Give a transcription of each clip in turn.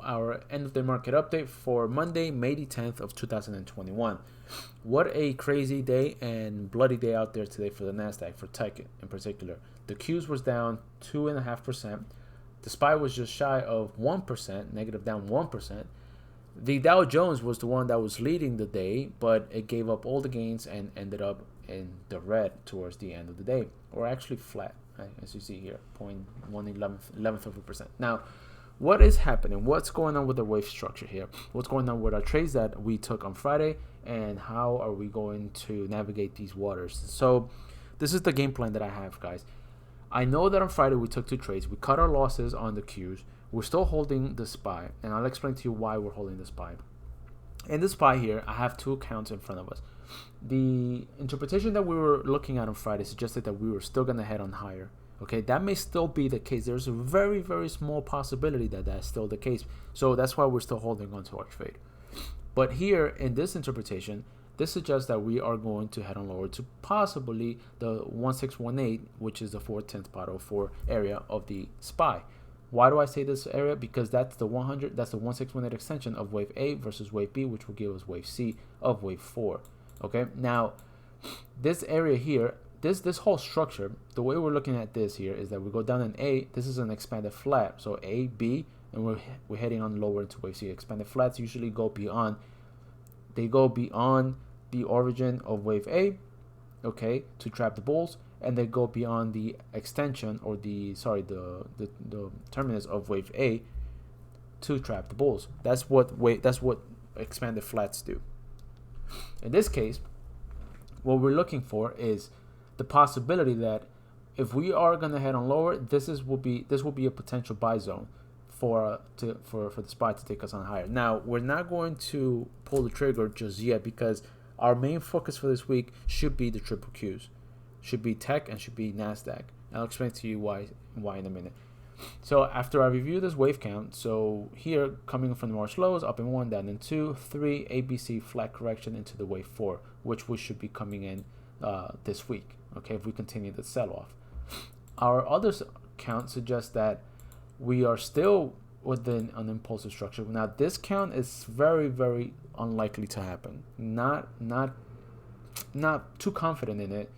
Our end of the market update for Monday, May the 10th of 2021. What a crazy day and bloody day out there today for the Nasdaq, for tech in particular. The Qs was down 2.5%. The SPY was just shy of 1%, negative down 1%. The Dow Jones was the one that was leading the day, but it gave up all the gains and ended up in the red towards the end of the day, or actually flat, right, as you see here, 0.111%. Now, what is happening? What's going on with the wave structure here? What's going on with our trades that we took on Friday, and how are we going to navigate these waters? So this is the game plan that I have, guys. I know that on Friday we took 2 trades. We cut our losses on the Qs. We're still holding the SPY, and I'll explain to you why we're holding the SPY. In the SPY here, I have 2 accounts in front of us. The interpretation that we were looking at on Friday suggested that we were still going to head on higher. Okay, that may still be the case. There's a very, very small possibility that that's still the case. So that's why we're still holding on to our trade. But here in this interpretation, this suggests that we are going to head on lower to possibly the 1618, which is the 4/10 bottom 4 area of the SPY. Why do I say this area? Because that's the 1618 extension of wave A versus wave B, which will give us wave C of wave 4. Okay, now this area here, this whole structure, the way we're looking at this here is that we go down in A. This is an expanded flat, so A, B, and we're heading on lower into wave C. Expanded flats usually go beyond, they go beyond the origin of wave A, okay, to trap the bulls, and they go beyond the extension, or the terminus of wave A to trap the bulls. That's what expanded flats do. In this case, what we're looking for is the possibility that if we are going to head on lower, this will be a potential buy zone for the SPY to take us on higher. Now, we're not going to pull the trigger just yet, because our main focus for this week should be the triple Qs, should be tech, and should be Nasdaq. I'll explain to you why in a minute. So after I review this wave count, so here coming from the March lows, up in 1, down in 2, 3, ABC flat correction into the wave 4, which we should be coming in this week. Okay, if we continue the sell-off. Our other count suggests that we are still within an impulsive structure. Now, this count is very, very unlikely to happen. Not too confident in it,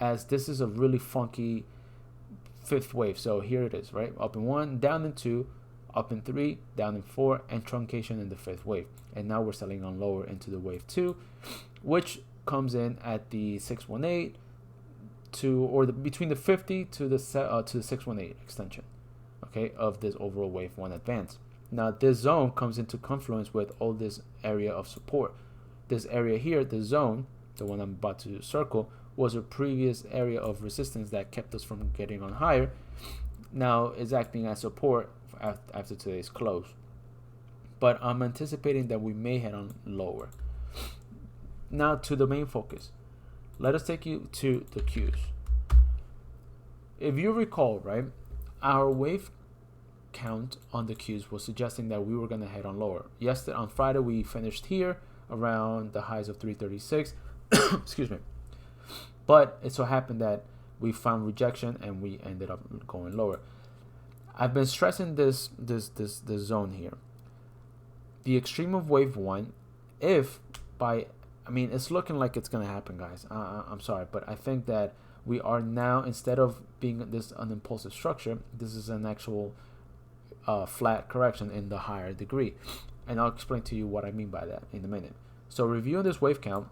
as this is a really funky 5th wave. So here it is, right? Up in 1, down in 2, up in 3, down in 4, and truncation in the 5th wave. And now we're selling on lower into the wave 2, which comes in at the 618 between the 50 to the 618 extension, okay, of this overall wave 1 advance. Now this zone comes into confluence with all this area of support. This area here, the zone, the one I'm about to circle, was a previous area of resistance that kept us from getting on higher. Now it's acting as support after today's close, but I'm anticipating that we may head on lower. Now to the main focus. Let us take you to the Qs. If you recall, right, our wave count on the Qs was suggesting that we were going to head on lower. Yesterday, on Friday, we finished here around the highs of 336. Excuse me. But it so happened that we found rejection and we ended up going lower. I've been stressing this zone here. The extreme of wave 1, it's looking like it's going to happen, guys. I'm sorry, but I think that we are now, instead of being an impulsive structure, this is an actual flat correction in the higher degree. And I'll explain to you what I mean by that in a minute. So reviewing this wave count,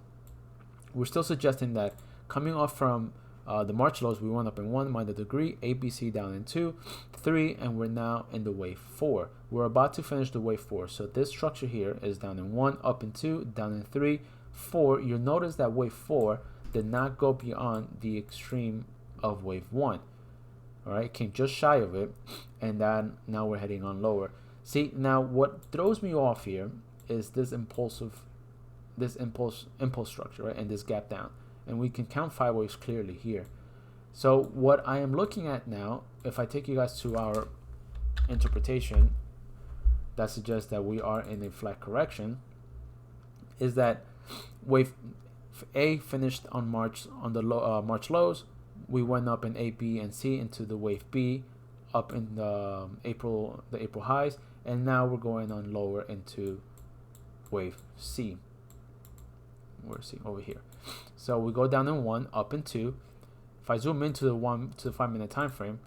we're still suggesting that coming off from the March lows, we went up in 1 minus degree, ABC down in 2, 3, and we're now in the wave 4. We're about to finish the wave 4. So this structure here is down in 1, up in 2, down in 3, 4. You'll notice that wave 4 did not go beyond the extreme of wave 1. All right, came just shy of it, and then now we're heading on lower. See, now what throws me off here is this impulse structure, right, and this gap down, and we can count 5 waves clearly here. So what I am looking at now, if I take you guys to our interpretation that suggests that we are in a flat correction, is that wave A finished on March lows. We went up in A, B, and C into the wave B, up in the April highs, and now we're going on lower into wave C. Where's C? Over here. So we go down in 1, up in 2. If I zoom into the 5 minute time frame,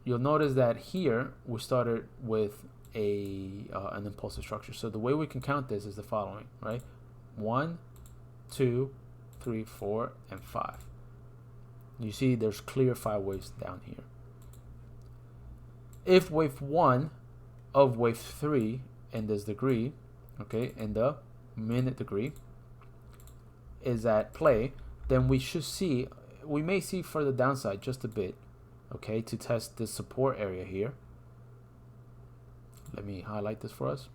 you'll notice that here we started with an impulsive structure. So the way we can count this is the following, right? 1, 2, 3, 4, and 5. You see there's clear 5 waves down here. If wave 1 of wave 3 in this degree, okay, in the minute degree is at play, then we may see further downside just a bit, okay, to test the support area here. Let me highlight this for us.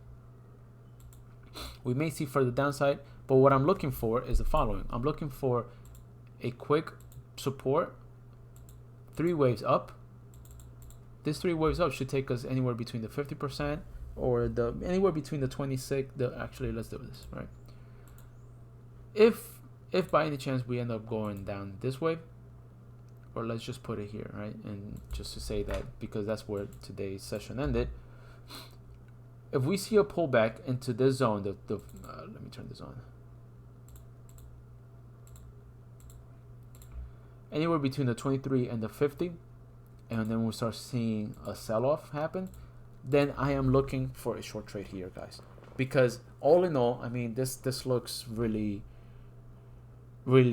We may see further downside, but what I'm looking for is the following. I'm looking for a quick support, 3 waves up. This 3 waves up should take us anywhere between the 50% or anywhere between the 26. Actually, let's do this, right? If by any chance we end up going down this way, or let's just put it here, right? And just to say that, because that's where today's session ended. If we see a pullback into this zone, let me turn this on. Anywhere between the 23 and the 50, and then we'll start seeing a sell-off happen, then I am looking for a short trade here, guys. Because all in all, I mean, this looks really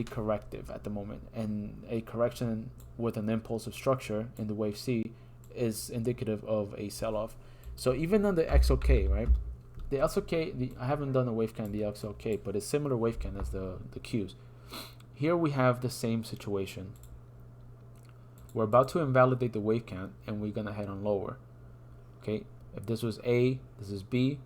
corrective at the moment, and a correction with an impulsive structure in the wave C is indicative of a sell-off. So even on the XLK, right? The XLK, I haven't done a wave count the XLK, but it's similar wave count as the Qs. Here we have the same situation. We're about to invalidate the wave count, and we're gonna head on lower. Okay, if this was A, this is B,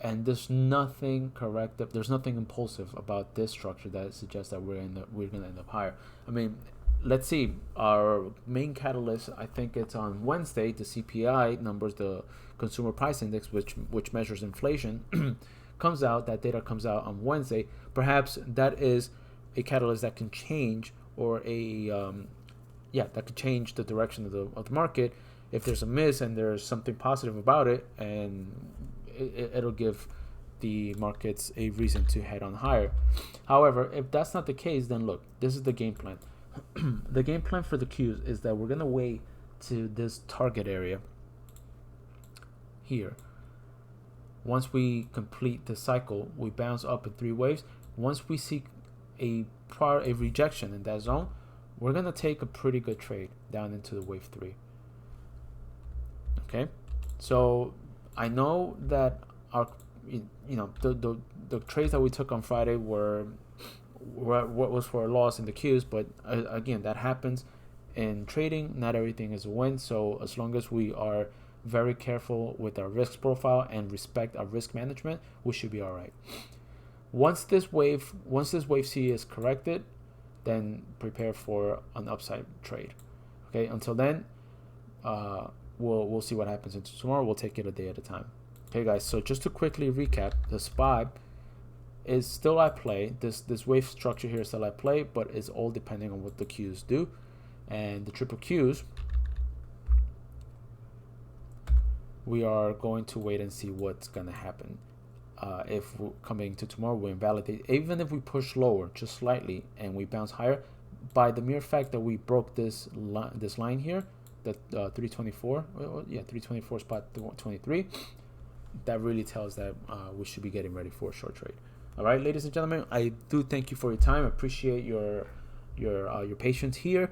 and there's nothing corrective, there's nothing impulsive about this structure that suggests that we're gonna end up higher. I mean, let's see, our main catalyst, I think it's on Wednesday, the CPI numbers, the consumer price index, which measures inflation, comes out. That data comes out on Wednesday. Perhaps that is a catalyst that can change, or that could change the direction of the market. If there's a miss and there's something positive about it, and it'll give the markets a reason to head on higher. However, if that's not the case, then look, this is the game plan. The game plan for the Qs is that we're gonna wait to this target area here. Once we complete the cycle, we bounce up in 3 waves. Once we see a rejection in that zone, we're gonna take a pretty good trade down into the wave 3. Okay, so I know that our, the trades that we took on Friday were what was for a loss in the Qs, but again, that happens in trading. Not everything is a win. So as long as we are very careful with our risk profile and respect our risk management, we should be all right. Once this wave C is corrected, then prepare for an upside trade. Okay, until then, we'll see what happens into tomorrow. We'll take it a day at a time. Okay, guys. So just to quickly recap, the SPY is still at play. This wave structure here is still at play, but it's all depending on what the Qs do. And the triple Qs, we are going to wait and see what's gonna happen. If coming to tomorrow we invalidate, even if we push lower just slightly and we bounce higher, by the mere fact that we broke this line here, the 324, 324 spot 23, that really tells that we should be getting ready for a short trade. All right, ladies and gentlemen, I do thank you for your time. I appreciate your patience here.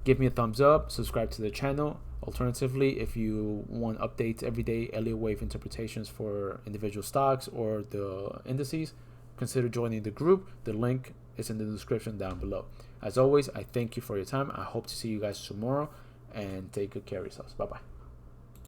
Give me a thumbs up, subscribe to the channel. Alternatively, if you want updates every day, Elliott wave interpretations for individual stocks or the indices, consider joining the group. The link is in the description down below. As always, I thank you for your time. I hope to see you guys tomorrow, and take good care of yourselves. Bye-bye.